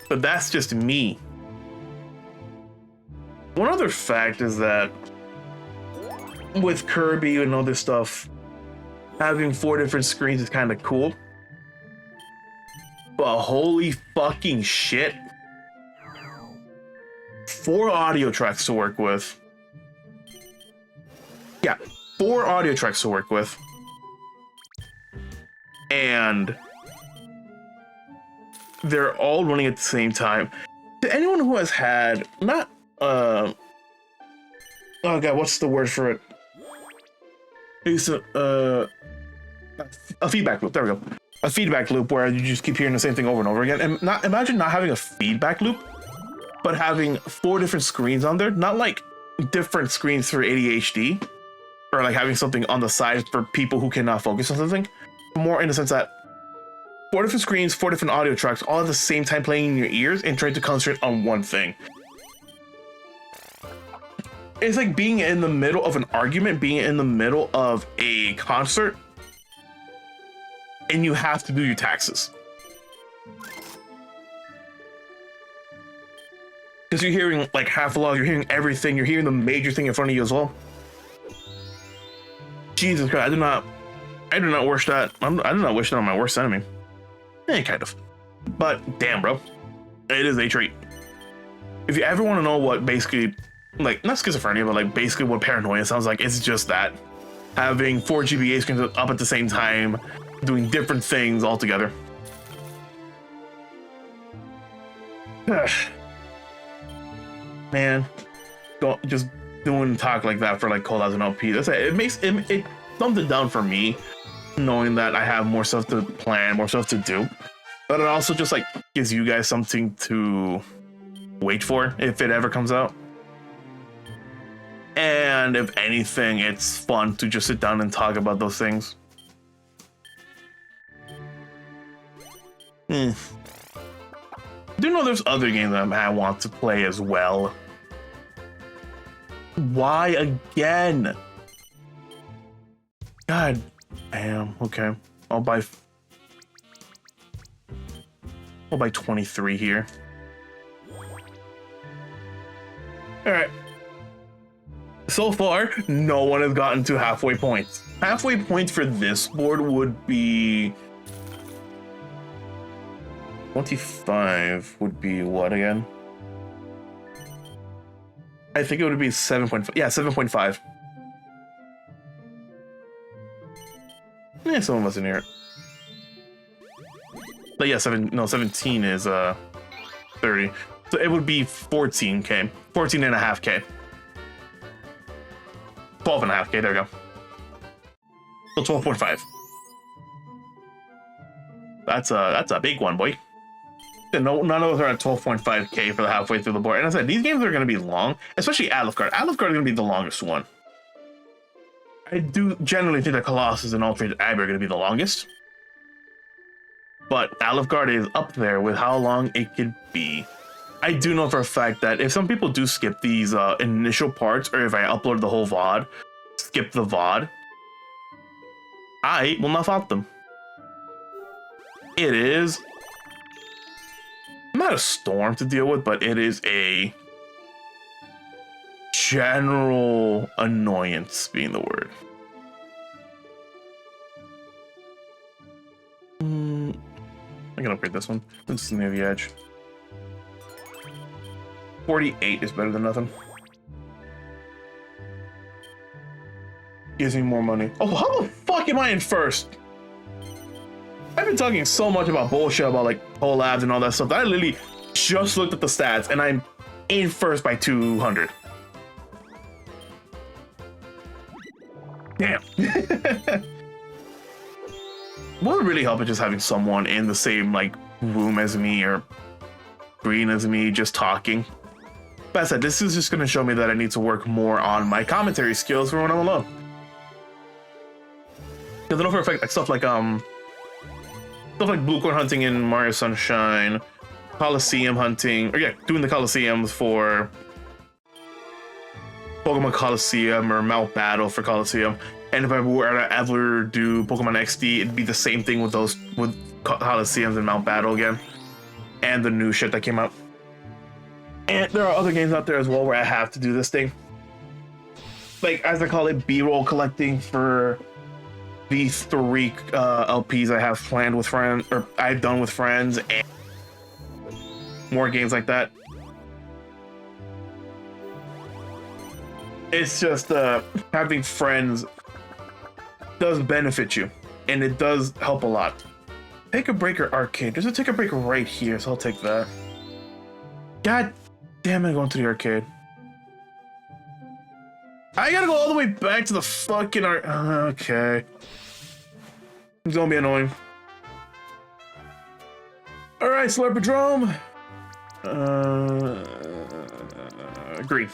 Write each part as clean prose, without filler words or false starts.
but that's just me. One other fact is that with Kirby and all this stuff, having 4 different screens is kind of cool. But holy fucking shit. 4 audio tracks to work with. Yeah, 4 audio tracks to work with. And they're all running at the same time. To anyone who has had not oh god, what's the word for it? It's a feedback loop. There we go. A feedback loop where you just keep hearing the same thing over and over again. And imagine not having a feedback loop, but having 4 different screens on there. Not like different screens for ADHD, or like having something on the side for people who cannot focus on something. More in the sense that 4 different screens, 4 different audio tracks, all at the same time playing in your ears and trying to concentrate on one thing. It's like being in the middle of an argument, being in the middle of a concert, and you have to do your taxes. Because you're hearing like half a lot, you're hearing everything, you're hearing the major thing in front of you as well. Jesus Christ, I do not wish that. I do not wish that on my worst enemy. Kind of. But damn, bro, it is a treat. If you ever want to know what basically, like, not schizophrenia, but like basically what paranoia sounds like, it's just that. Having 4 GBA screens up at the same time, doing different things all together. Man, just doing talk like that for like Cold as an LP. That's it. It thumbs it down for me, knowing that I have more stuff to plan, more stuff to do. But it also just like gives you guys something to wait for if it ever comes out. And if anything, it's fun to just sit down and talk about those things. I do know there's other games that I want to play as well. Why again? God damn. Okay, I'll buy 23 here. All right. So far, no one has gotten to halfway points. Halfway points for this board would be 25 would be what again? I think it would be 7.5. Yeah, 7.5. Yeah, someone wasn't here. But yeah, 17 is 30. So it would be 14k. 14.5k. 12.5k, there we go. So 12.5. That's a big one, boy. No, none of us are at 12.5k for the halfway through the board. And I said, these games are going to be long, especially Alefgard. Alefgard is going to be the longest one. I do generally think that Colossus and Altered Abbey are going to be the longest. But Alefgard is up there with how long it could be. I do know for a fact that if some people do skip these initial parts, or if I upload the whole VOD, skip the VOD, I will not fault them. It is not a storm to deal with, but it is a general annoyance being the word. I can upgrade this one. This is near the edge. 48 is better than nothing. Gives me more money. Oh, how the fuck am I in first? I've been talking so much about bullshit about like collabs and all that stuff that I literally just looked at the stats and I'm in first by 200. Damn. What would really help is just having someone in the same like room as me or green as me just talking. But I said, this is just going to show me that I need to work more on my commentary skills for when I'm alone. Because I know for a fact like stuff like blue corn hunting in Mario Sunshine, Coliseum hunting, or yeah, doing the Coliseums for Pokemon Coliseum or Mount Battle for Coliseum. And if I were to ever do Pokemon XD, it'd be the same thing with those, with Coliseums and Mount Battle again. and the new shit that came out. And there are other games out there as well where I have to do this thing. Like, as I call it, B-roll collecting for these 3 LPs I have planned with friends, or I've done with friends, and more games like that. It's just having friends does benefit you, and it does help a lot. Take a Breaker arcade. There's a Take a Breaker right here, so I'll take that. God damn it, going to the arcade. I gotta go all the way back to the fucking okay. It's gonna be annoying. Alright, Slurpodrome. Green.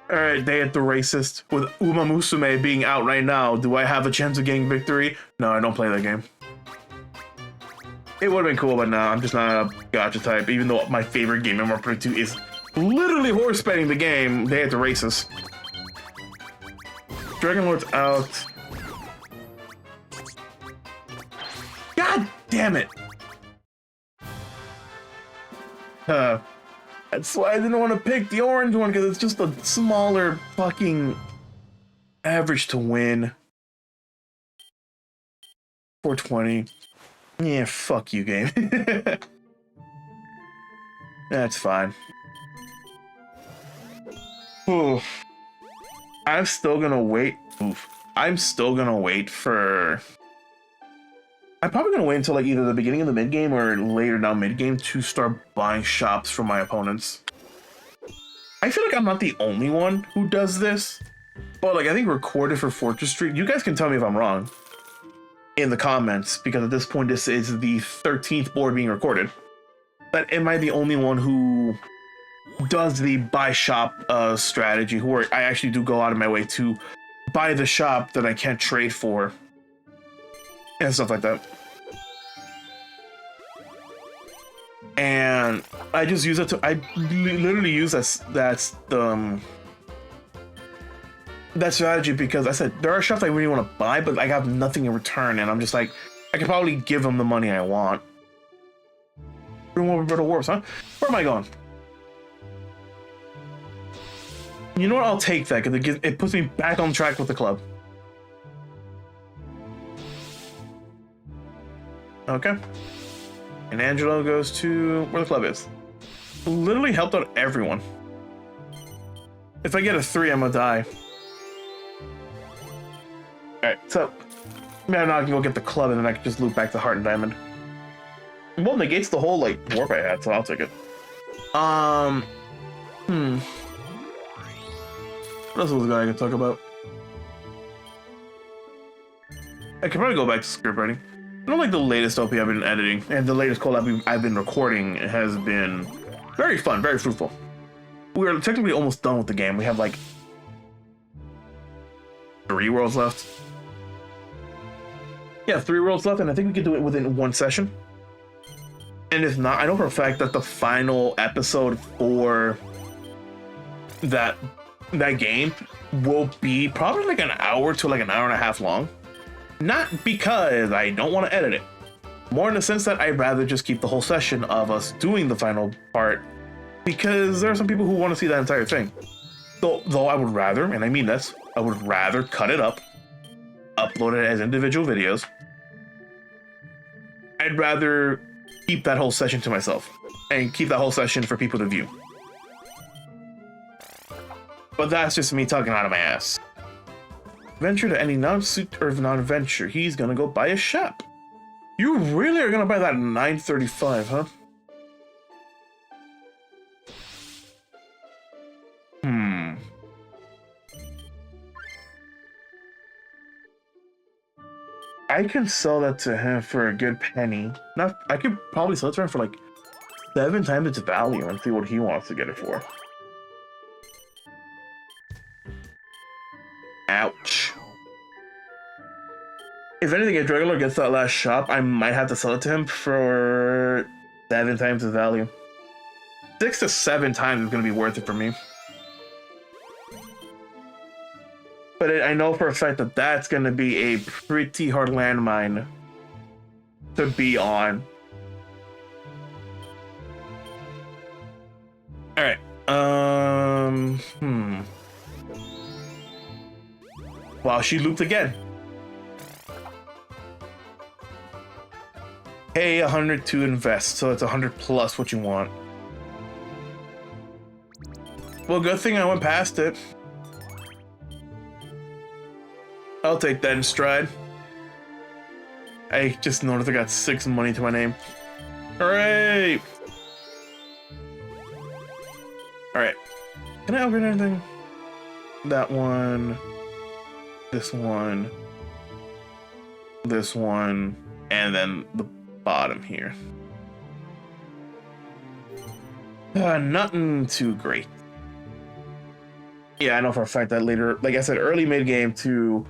Alright, Day at the Racist. With Uma Musume being out right now, do I have a chance of getting victory? No, I don't play that game. It would have been cool, but no, I'm just not a gacha type, even though my favorite game in Mario Party 2 is literally horse betting the game, Day at the Races. Dragon Lord's out. God damn it! That's why I didn't want to pick the orange one, because it's just a smaller fucking average to win. 420. Yeah, fuck you, game. That's fine. Oof. I'm still gonna wait. Oof. I'm still gonna wait for... I'm probably gonna wait until like either the beginning of the mid game or later down mid game to start buying shops from my opponents. I feel like I'm not the only one who does this, but like I think recorded for Fortress Street. You guys can tell me if I'm wrong in the comments, because at this point this is the 13th board being recorded. But am I the only one who does the buy shop strategy, where I actually do go out of my way to buy the shop that I can't trade for and stuff like that? And I just use it to, I literally use that strategy because I said there are shops I really want to buy, but I have nothing in return, and I'm just like, I could probably give them the money I want. More Battle Wars, huh? Where am I going? You know what? I'll take that because it puts me back on track with the club. Okay. And Angelo goes to where the club is. Literally helped out everyone. If I get a 3, I'm gonna die. Alright, so maybe now I can go get the club and then I can just loop back to Heart and Diamond. Well, negates the whole like warp I had, so I'll take it. What else was the guy I could talk about? I could probably go back to script writing. I don't like the latest OP I've been editing, and the latest collab I've been recording has been very fun, very fruitful. We're technically almost done with the game. We have like 3 worlds left. Yeah, 3 worlds left, and I think we can do it within 1 session. And if not, I know for a fact that the final episode for that game will be probably like an hour to like an hour and a half long. Not because I don't want to edit it, more in the sense that I'd rather just keep the whole session of us doing the final part, because there are some people who want to see that entire thing. Though I would rather, and I mean this, I would rather cut it up, upload it as individual videos. I'd rather keep that whole session to myself and keep that whole session for people to view. But that's just me talking out of my ass. Venture to any non-suit or non-venture. He's gonna go buy a shop. You really are gonna buy that at 935, huh? I can sell that to him for a good penny. I could probably sell it to him for like 7 times its value and see what he wants to get it for. Ouch. If anything, if Dragolor gets that last shop, I might have to sell it to him for 7 times the value. 6 to 7 times is going to be worth it for me. But I know for a fact that that's going to be a pretty hard landmine to be on All right. Wow, she looped again. Pay 100 to invest, so it's 100 plus what you want. Well, good thing I went past it. I'll take that in stride. I just noticed I got 6 money to my name. Hooray! Alright. Can I upgrade anything? That one. This one. This one. And then the bottom here. Nothing too great. Yeah, I know for a fact that later, like I said, early mid-game to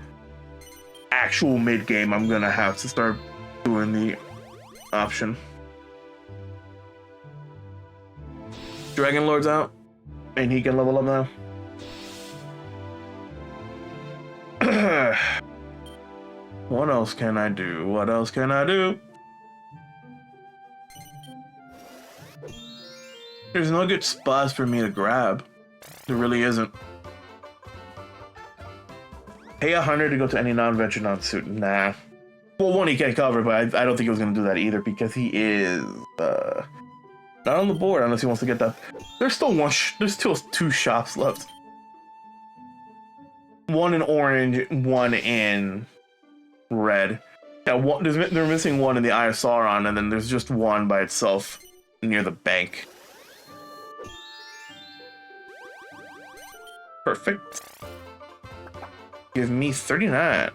actual mid-game, I'm gonna have to start doing the option. Dragon Lord's out, and he can level up now. What else can I do? What else can I do? There's no good spots for me to grab. There really isn't. Pay 100 to go to any non-venture non-suit. Nah. Well, one he can't cover, but I don't think he was going to do that either because he is not on the board unless he wants to get that. There's still there's still 2 shops left. One in orange, one in red. Yeah, they're missing one in the Eye of Sauron, and then there's just one by itself near the bank. Perfect. Give me 39.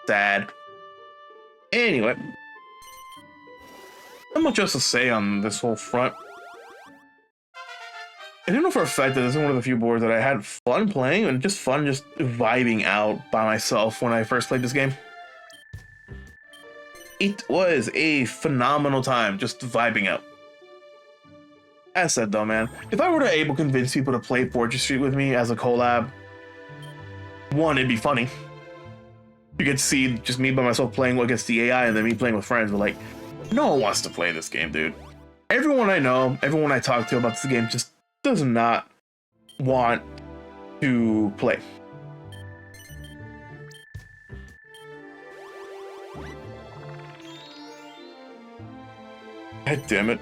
Sad. Anyway. Not much else to say on this whole front. I don't know for a fact that this is one of the few boards that I had fun playing and just fun just vibing out by myself when I first played this game. It was a phenomenal time just vibing out. As said though, man, if I were to able to convince people to play Fortress Street with me as a collab, one, it'd be funny. You could see just me by myself playing against the AI and then me playing with friends, but like, no one wants to play this game, dude. Everyone I know, everyone I talk to about this game just does not want to play. God damn it.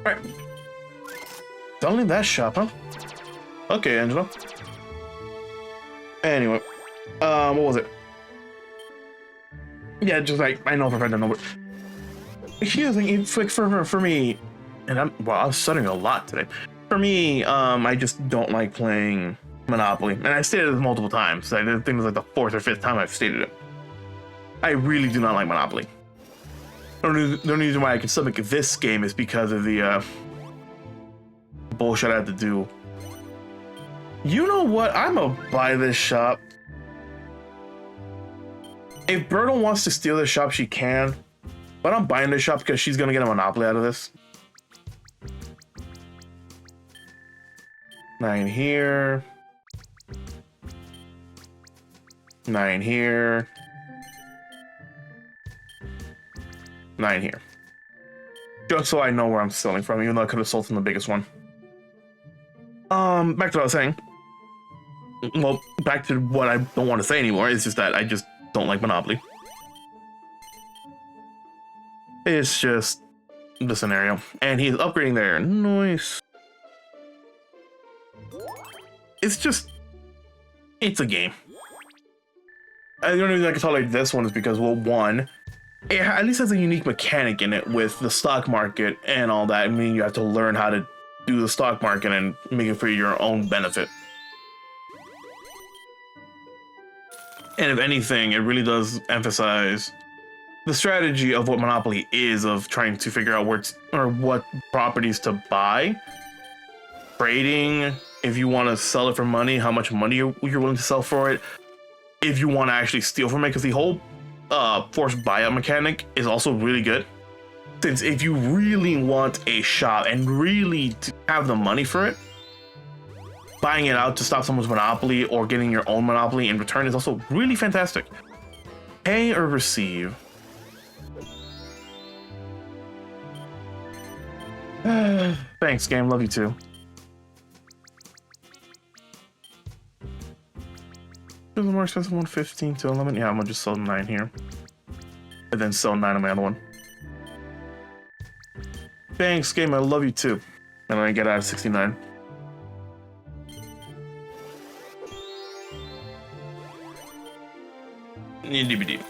Alright. Don't leave that shop, huh? Okay, Angela. Anyway. What was it? Yeah, just like, I know for a fact I know, but here's the thing, it's like for me, and I was studying a lot today. For me, I just don't like playing Monopoly. And I stated this multiple times. I think it was like the 4th or 5th time I've stated it. I really do not like Monopoly. The only reason why I can stomach this game is because of the bullshit I had to do. You know what? I'm gonna buy this shop. If Bertle wants to steal this shop, she can. But I'm buying this shop because she's gonna get a monopoly out of this. 9 here. 9 here. 9 here. Just so I know where I'm selling from, even though I could have sold from the biggest one. Back to what I was saying. Well, back to what I don't want to say anymore. It's just that I just don't like Monopoly. It's just the scenario. And he's upgrading there. Nice. It's a game. The only reason I can tolerate this one is because, well, one, it at least has a unique mechanic in it with the stock market and all that. I mean, you have to learn how to do the stock market and make it for your own benefit. And if anything, it really does emphasize the strategy of what Monopoly is, of trying to figure out what properties to buy, trading, if you want to sell it for money, how much money you're willing to sell for it, if you want to actually steal from it, because the whole forced buyout mechanic is also really good. since if you really want a shop and really have the money for it, buying it out to stop someone's monopoly or getting your own monopoly in return is also really fantastic. Pay or receive? Thanks, game. Love you too. The more expensive one, 15 to 11. Yeah, I'm gonna just sell 9 here. And then sell 9 on my other one. Thanks, game. I love you too. And I get out of 69. DVD.